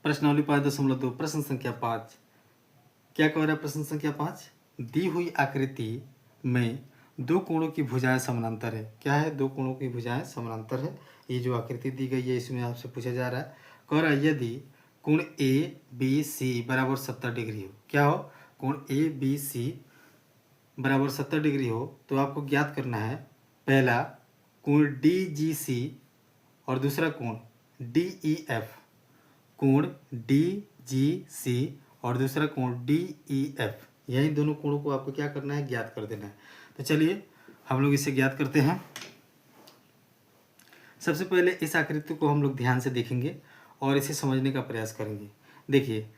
प्रश्नावली 5.2 प्रश्न संख्या 5 क्या कह रहा है? प्रश्न संख्या 5 दी हुई आकृति में दो कोणों की भुजाएं समानांतर है। क्या है? दो कोणों की भुजाएं समानांतर है। ये जो आकृति दी गई है इसमें आपसे पूछा जा रहा है, कह रहा है यदि कोण ए बी सी बराबर 70 डिग्री हो। क्या हो? कोण ए बी सी बराबर 70 डिग्री हो तो आपको ज्ञात करना है पहला कोण डी जी सी और दूसरा कोण डी ई एफ। कोण डी जी सी और दूसरा कोण डी ई एफ, यही दोनों कोणों को आपको क्या करना है? ज्ञात कर देना है। तो चलिए हम लोग इसे ज्ञात करते हैं। सबसे पहले इस आकृति को हम लोग ध्यान से देखेंगे और इसे समझने का प्रयास करेंगे। देखिए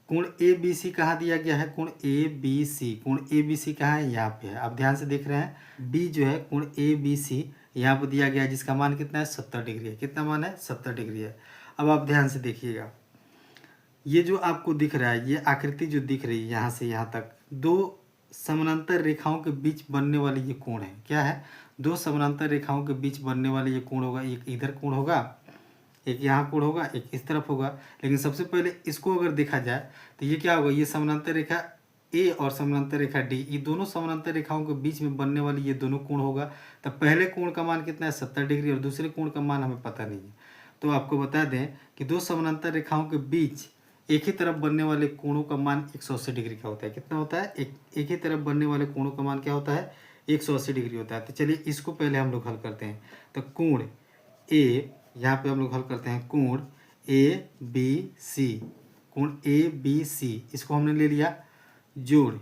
कोण ए बी सी कहाँ दिया गया है? कोण ए बी सी, कोण ए बी सी कहाँ है? यहाँ पे है। आप ध्यान से देख रहे हैं बी जो है कोण ए बी सी यहाँ पर दिया गया है, जिसका मान कितना है? 70 डिग्री है। कितना मान है? 70 डिग्री है। अब आप ध्यान से देखिएगा, ये जो आपको दिख रहा है, ये आकृति जो दिख रही है यहाँ से यहाँ तक, दो समानांतर रेखाओं के बीच बनने वाले ये कोण है। क्या है? दो समानांतर रेखाओं के बीच बनने वाले ये कोण होगा। एक इधर कोण होगा, एक यहाँ कोण होगा, एक इस तरफ होगा। लेकिन सबसे पहले इसको अगर देखा जाए तो ये क्या होगा? ये समानांतर रेखा ए और समानांतर रेखा डी, ये दोनों समानांतर रेखाओं के बीच में बनने वाली ये दोनों कोण होगा। तो पहले कोण का मान कितना है? 70 डिग्री और दूसरे कोण का मान हमें पता नहीं है। तो आपको बता दें कि दो समानांतर रेखाओं के बीच एक ही तरफ बनने वाले कोणों का मान 180 डिग्री का होता है। कितना होता है? एक ही तरफ बनने वाले कोणों का मान क्या होता है? 180 डिग्री होता है। तो चलिए इसको पहले हम लोग हल करते हैं। तो कोण ए, यहाँ पे हम लोग हल करते हैं कोण ए बी सी, कोण ए बी सी इसको हमने ले लिया जोड़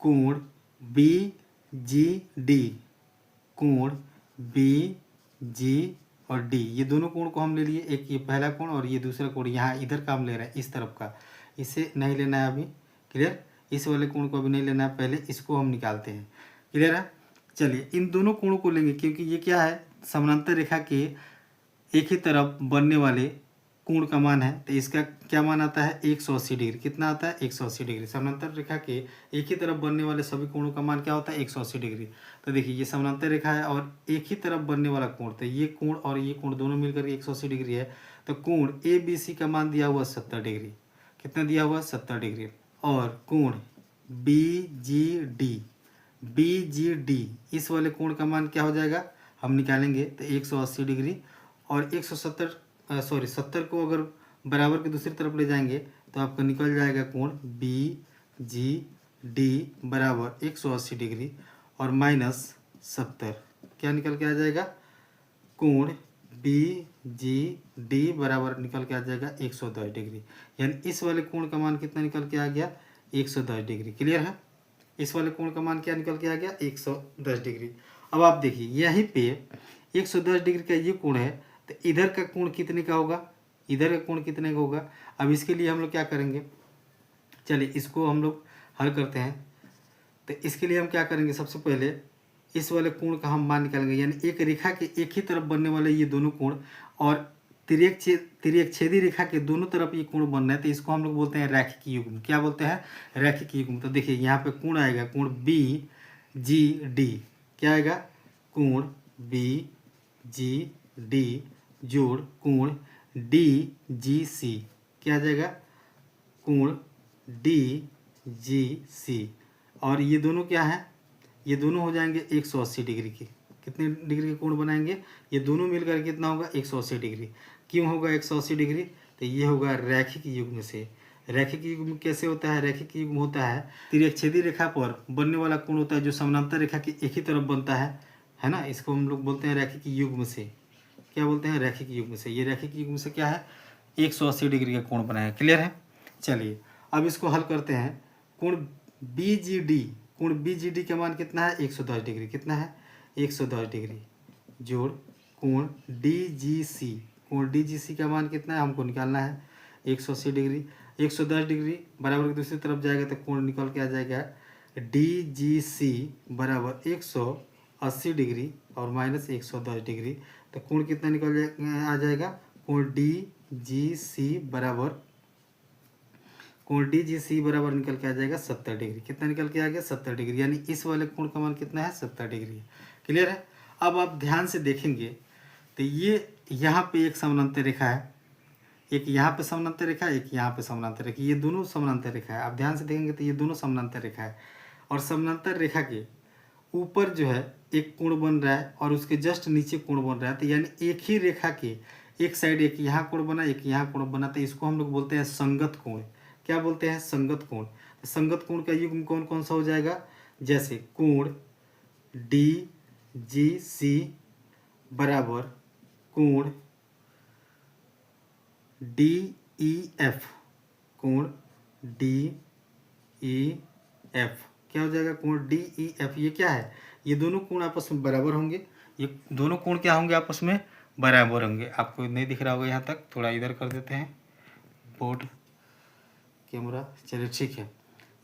कोण बी जी डी, कोण बी जी और डी, ये दोनों कोण को हम ले लिए। एक ये पहला कोण और ये दूसरा कोण, यहाँ इधर का हम ले रहे हैं, इस तरफ का। इसे नहीं लेना है अभी, क्लियर? इस वाले कोण को अभी नहीं लेना है, पहले इसको हम निकालते हैं। क्लियर है? चलिए इन दोनों कोणों को लेंगे क्योंकि ये क्या है? समानांतर रेखा के एक ही तरफ बनने वाले कोण का मान है। तो इसका क्या मान आता है? 180 डिग्री। कितना आता है? 180 डिग्री। समानांतर रेखा के एक ही तरफ बनने वाले सभी कोणों का मान क्या होता है? 180 डिग्री। तो देखिए ये समानांतर रेखा है और एक ही तरफ बनने वाला कोण, तो ये कोण और ये कोण दोनों मिलकर 180 डिग्री है। तो कोण ए बी सी का मान दिया हुआ 70 डिग्री। कितना दिया हुआ? 70 डिग्री। और कोण बी जी डी इस वाले कोण का मान क्या हो जाएगा? हम निकालेंगे तो 180 डिग्री और 70 को अगर बराबर के दूसरी तरफ ले जाएंगे तो आपका निकल जाएगा कोण बी जी डी बराबर 180 डिग्री और -70। क्या निकल के आ जाएगा? कोण बी जी डी बराबर निकल के आ जाएगा 110 डिग्री। यानी इस वाले कोण का मान कितना निकल के आ गया? 110 डिग्री। क्लियर है? इस वाले कोण का मान क्या निकल के आ गया? 110 डिग्री। अब आप देखिए यहीं पे 110 डिग्री का ये कोण है, तो इधर का कोण कितने का होगा? इधर का कोण कितने का होगा? अब इसके लिए हम लोग क्या करेंगे? चलिए इसको हम लोग हल करते हैं। तो इसके लिए हम क्या करेंगे? सबसे पहले इस वाले कोण का हम मान निकालेंगे। यानी एक रेखा के एक ही तरफ बनने वाले ये दोनों कोण और तिर्यक छेदी रेखा के दोनों तरफ ये कोण बन रहे हैं, तो इसको हम लोग बोलते हैं रैखिक युग्म। क्या बोलते हैं? रैखिक युग्म। तो देखिए यहाँ पे कोण आएगा कोण बी जी डी। क्या आएगा? कोण बी जी डी जोड़ कोण डी जी सी। क्या आ जाएगा? कोण डी जी सी और ये दोनों क्या है? ये दोनों हो जाएंगे 180 डिग्री के। कितने डिग्री के कोण बनाएंगे? ये दोनों मिलकर कितना होगा? 180 डिग्री। क्यों होगा 180 डिग्री? तो ये होगा रैखिक युग्म से। रैखिक युग्म कैसे होता है? रैखिक युग्म होता है तिर्यकछेदी रेखा पर बनने वाला कोण होता है जो समानांतर रेखा की एक ही तरफ बनता है ना? इसको हम लोग बोलते हैं रैखिक युग्म से। क्या बोलते हैं? रैखिक युग्म से। ये रैखिक युग्म से क्या है? 180 डिग्री का कोण बनाया। क्लियर है? चलिए अब इसको हल करते हैं। कोण बी जी डी, कोण बी जी डी का मान कितना है? 110 डिग्री। कितना है? 110 डिग्री जोड़ कोण डी जी सी, कोण डी जी सी का मान कितना है? हमको निकालना है 180 डिग्री। 110 डिग्री बराबर की दूसरी तरफ जाएगा तो कोण निकल के आ जाएगा डी जी सी बराबर 180 डिग्री और -110 डिग्री। तो कोण कितना आ जाएगा? कोण डी जी सी बराबर निकल के आ जाएगा 70 डिग्री। कितना निकल के आ गया? 70 डिग्री। यानी इस वाले कोण का मान कितना है? 70 डिग्री। क्लियर है? अब आप ध्यान से देखेंगे तो ये यहाँ पे एक समानांतर रेखा है, एक यहाँ पे समानांतर रेखा, एक यहाँ पे समानांतर रेखा, ये दोनों समानांतर रेखा है। आप ध्यान से देखेंगे तो ये दोनों समानांतर रेखा है। और समानांतर रेखा के ऊपर जो है एक कोण बन रहा है और उसके जस्ट नीचे कोण बन रहा है, तो यानी एक ही रेखा के एक साइड, एक यहाँ कोण बना, एक यहाँ कोण बना, तो इसको हम लोग बोलते हैं संगत कोण। क्या बोलते हैं? संगत कोण। तो संगत कोण का युग्म कौन कौन सा हो जाएगा? जैसे कोण डी जी सी बराबर कोण डी ई एफ, कोण डी ई एफ क्या हो जाएगा? कोण डी ई एफ। ये क्या है? ये दोनों कोण आपस में बराबर होंगे। ये दोनों कोण क्या होंगे? आपस में बराबर होंगे। आपको नहीं दिख रहा होगा यहाँ तक, थोड़ा इधर कर देते हैं बोर्ड कैमरा। चलिए ठीक है।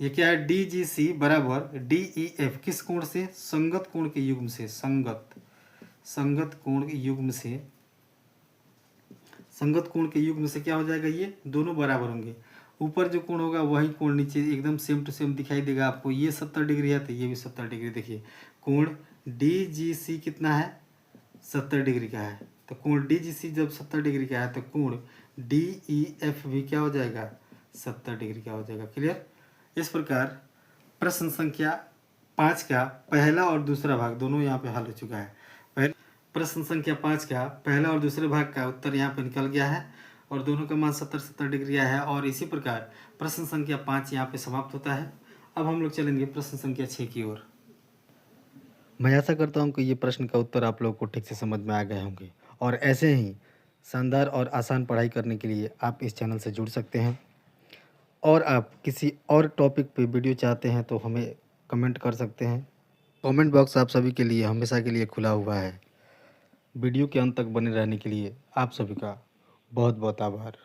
ये क्या है? डी जी सी बराबर डी ई एफ, किस कोण से? संगत कोण के युग्म से। संगत कोण के युग्म से, संगत कोण के युग्म से क्या हो जाएगा? ये दोनों बराबर होंगे। ऊपर जो कोण होगा वही कोण नीचे एकदम सेम टू सेम दिखाई देगा आपको। ये 70 डिग्री है तो ये भी 70 डिग्री। देखिए कोण डी जी सी कितना है? 70 डिग्री का है। तो कोण डी जी सी जब 70 डिग्री का है तो कोण डी ई एफ भी क्या हो जाएगा? 70 डिग्री का हो जाएगा। क्लियर? इस प्रकार प्रश्न संख्या 5 का पहला और दूसरा भाग दोनों यहाँ पे हल हो चुका है। पहले प्रश्न संख्या 5 का पहला और दूसरे भाग का उत्तर यहाँ पे निकल गया है और दोनों का मान 70-70 डिग्री आया है। और इसी प्रकार प्रश्न संख्या 5 यहाँ पे समाप्त होता है। अब हम लोग चलेंगे प्रश्न संख्या 6 की ओर। मैं आशा करता हूँ कि ये प्रश्न का उत्तर आप लोगों को ठीक से समझ में आ गए होंगे और ऐसे ही शानदार और आसान पढ़ाई करने के लिए आप इस चैनल से जुड़ सकते हैं। और आप किसी और टॉपिक पे वीडियो चाहते हैं तो हमें कमेंट कर सकते हैं। कमेंट बॉक्स आप सभी के लिए हमेशा के लिए खुला हुआ है। वीडियो के अंत तक बने रहने के लिए आप सभी का बहुत बहुत आभार।